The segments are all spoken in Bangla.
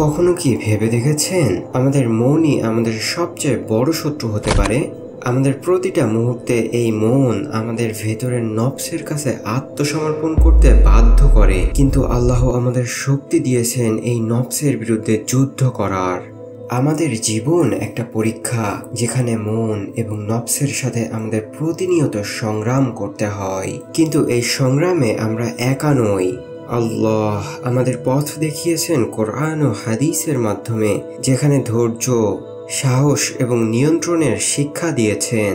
কখনো কি ভেবে দেখেছেন আমাদের মনই আমাদের সবচেয়ে বড় শত্রু হতে পারে? আমাদের প্রতিটা মুহূর্তে এই মন আমাদের ভেতরের নফসের কাছে আত্মসমর্পণ করতে বাধ্য করে, কিন্তু আল্লাহ আমাদের শক্তি দিয়েছেন এই নফসের বিরুদ্ধে যুদ্ধ করার। আমাদের জীবন একটা পরীক্ষা, যেখানে মন এবং নফসের সাথে আমাদের প্রতিনিয়ত সংগ্রাম করতে হয়। কিন্তু এই সংগ্রামে আমরা একা নই। আল্লাহ আমাদের পথ দেখিয়েছেন কোরআন ও হাদিসের মাধ্যমে, যেখানে ধৈর্য, সাহস এবং নিয়ন্ত্রণের শিক্ষা দিয়েছেন।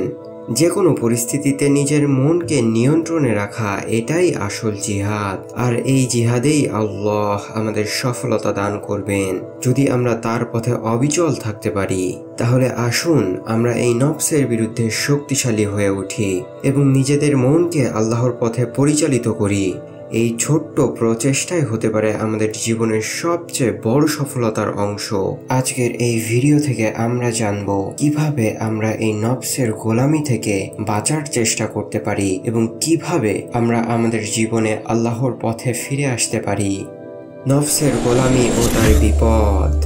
যে কোনো পরিস্থিতিতে নিজের মনকে নিয়ন্ত্রণে রাখা, এটাই আসল জিহাদ। আর এই জিহাদেই আল্লাহ আমাদের সফলতা দান করবেন, যদি আমরা তার পথে অবিচল থাকতে পারি। তাহলে আসুন আমরা এই নফসের বিরুদ্ধে শক্তিশালী হয়ে উঠি এবং নিজেদের মনকে আল্লাহর পথে পরিচালিত করি। এই ছোট্ট প্রচেষ্টাই হতে পারে আমাদের জীবনের সবচেয়ে বড় সফলতার অংশ। আজকের এই ভিডিও থেকে আমরা জানব কিভাবে আমরা এই নফসের গোলামি থেকে বাঁচার চেষ্টা করতে পারি এবং কিভাবে আমরা আমাদের জীবনে আল্লাহর পথে ফিরে আসতে পারি। নফসের গোলামি ও তার বিপদ।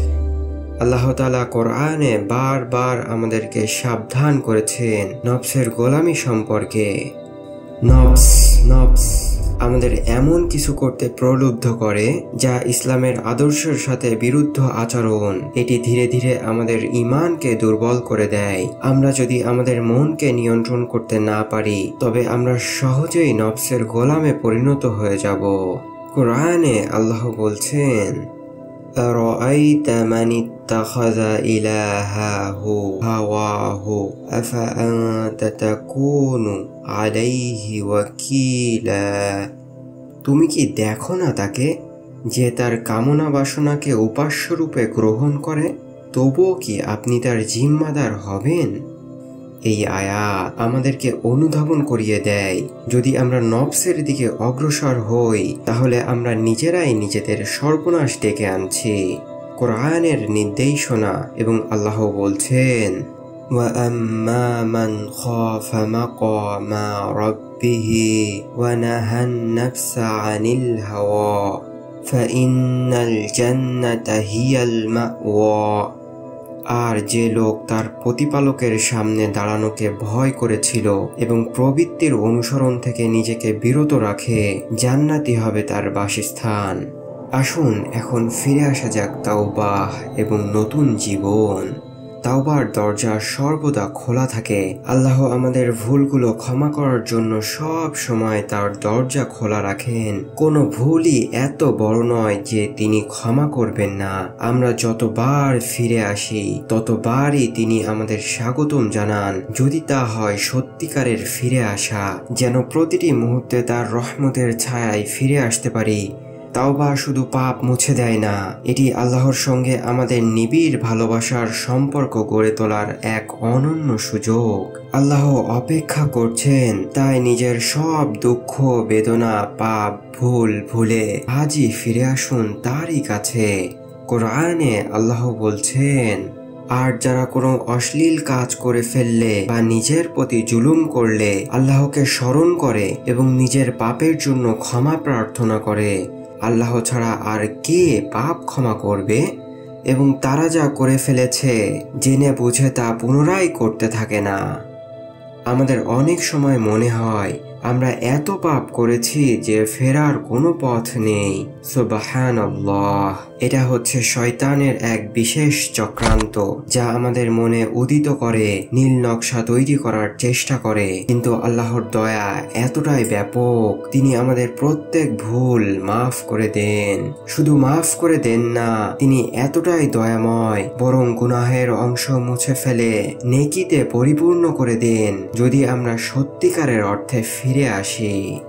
আল্লাহ তাআলা কোরআনে বারবার আমাদেরকে সাবধান করেছেন নফসের গোলামি সম্পর্কে। নফস আমাদের এমন কিছু করতে প্রলুব্ধ করে যা ইসলামের আদর্শের সাথে বিরুদ্ধ আচরণ। এটি ধীরে ধীরে আমাদের ঈমানকে দুর্বল করে দেয়। আমরা যদি আমাদের মনকে নিয়ন্ত্রণ করতে না পারি, তবে আমরা সহজেই নফসের গোলামে পরিণত হয়ে যাব। কোরআনে আল্লাহ বলছেন, আরাআইতা মান ইত্তাখাযা ইলাহাহু হাওয়াহু আফাআনতা তাকুনু আলাইহি ওয়াকিলা। তুমি কি দেখো না তাকে, যে তার কামনা বাসনাকে উপাস্যরূপে গ্রহণ করে? তবুও কি আপনি তার জিম্মাদার হবেন? এই আয়াত আমাদেরকে অনুধাবন করিয়ে দেয়, যদি আমরা নফসের দিকে অগ্রসর হই, তাহলে আমরা নিজেরাই নিজেদের সর্বনাশ ডেকে আনছি। কোরআনের নির্দেশনা এবং আল্লাহ বলছেন, وَأَمَّا مَنْ خَافَ مَقَامَ رَبِّهِ وَنَهَى النَّفْسَ عَنِ الْهَوَى فَإِنَّ الْجَنَّةَ هِيَ الْمَأْوَى। আর যে লোক তার প্রতিপালকের সামনে দাঁড়ানোকে ভয় করেছিল এবং প্রবৃত্তির অনুসরণ থেকে নিজেকে বিরত রাখে, জান্নাতি হবে তার বাসস্থান। আসুন এখন ফিরে আসা যাক তাওবাহ এবং নতুন জীবন। তাওবার দরজা সর্বদা খোলা থাকে। আল্লাহ আমাদের ভুলগুলো ক্ষমা করার জন্য সব সময় তার দরজা খোলা রাখেন। কোনো ভুলই এত বড় নয় যে তিনি ক্ষমা করবেন না। আমরা যতবার ফিরে আসি, ততবারই তিনি আমাদের স্বাগতম জানান, যদি তা হয় সত্যিকারের ফিরে আসা, যেন প্রতিটি মুহূর্তে তার রহমতের ছায়ায় ফিরে আসতে পারি। তাওবা শুধু পাপ মুছে দেয় না, এটি আল্লাহর সঙ্গে আমাদের নিবিড় ভালোবাসার সম্পর্ক গড়ে তোলার এক অনন্য সুযোগ। আল্লাহ অপেক্ষা করছেন, তাই নিজের সব দুঃখ, বেদনা, পাপ, ভুল ভুলে আজই ফিরে আসুন তারই কাছে। কোরআনে আল্লাহ বলছেন, আর যারা কোনো অশ্লীল কাজ করে ফেললে বা নিজের প্রতি জুলুম করলে আল্লাহকে স্মরণ করে এবং নিজের পাপের জন্য ক্ষমা প্রার্থনা করে, আল্লাহ ছাড়া আর কে পাপ ক্ষমা করবে? এবং তারা যা করে ফেলেছে জেনে বুঝে তা পুনরায় করতে থাকে না। আমাদের অনেক সময় মনে হয় আমরা এত পাপ করেছি যে ফেরার কোনো পথ নেই। সুবহানাল্লাহ, এটা হচ্ছে শয়তানের এক বিশেষ চক্রান্ত, যা আমাদের মনে উদিত করে, নীল নকশা তৈরি করার চেষ্টা করে। কিন্তু আল্লাহর দয়া এতটাই ব্যাপক, তিনি আমাদের প্রত্যেক ভুল মাফ করে দেন। শুধু মাফ করে দেন না, তিনি এতটাই দয়াময়, বরং গুনাহের অংশ মুছে ফেলে নেকিতে পরিপূর্ণ করে দেন, যদি আমরা সত্যিকারের অর্থে ফিরে আসি।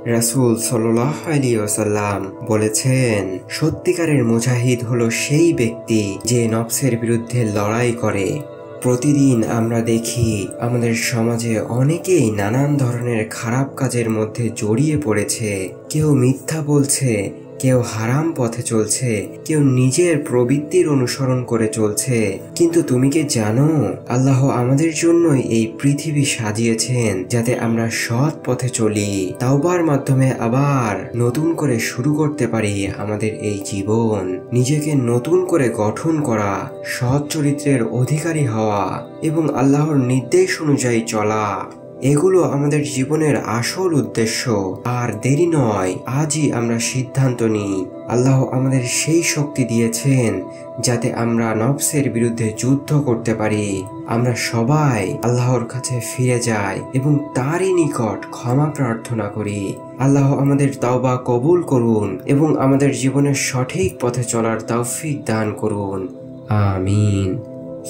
রাসূল সাল্লাল্লাহু আলাইহি ওয়াসাল্লাম বলেছেন, সত্যিকারের মুজাহিদ হলো সেই ব্যক্তি যে নফসের বিরুদ্ধে লড়াই করে। প্রতিদিন আমরা দেখি আমাদের সমাজে অনেকেই নানান ধরনের খারাপ কাজের মধ্যে জড়িয়ে পড়েছে। কেউ মিথ্যা বলছে, কেউ হারাম পথে চলছে, কেউ নিজের প্রবৃত্তির অনুসরণ করে চলছে। কিন্তু তুমি কি জানো, আল্লাহ আমাদের জন্যই এই পৃথিবী সাজিয়েছেন যাতে আমরা সৎ পথে চলি, তাওবার মাধ্যমে আবার নতুন করে শুরু করতে পারি আমাদের এই জীবন, নিজেকে নতুন করে গঠন করা, সৎ চরিত্রের অধিকারী হওয়া এবং আল্লাহর নির্দেশ অনুযায়ী চলা। এগুলো আমাদের জীবনের আসল উদ্দেশ্য। আর দেরি নয়, আজই আমরা সিদ্ধান্ত নিই। আল্লাহ আমাদের সেই শক্তি দিয়েছেন যাতে আমরা নফসের বিরুদ্ধে যুদ্ধ করতে পারি। আমরা সবাই আল্লাহর কাছে ফিরে যাই এবং তারই নিকট ক্ষমা প্রার্থনা করি। আল্লাহ আমাদের তাওবা কবুল করুন এবং আমাদের জীবনের সঠিক পথে চলার তৌফিক দান করুন। আমিন।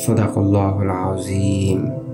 সাদাকাল্লাহুল আযীম।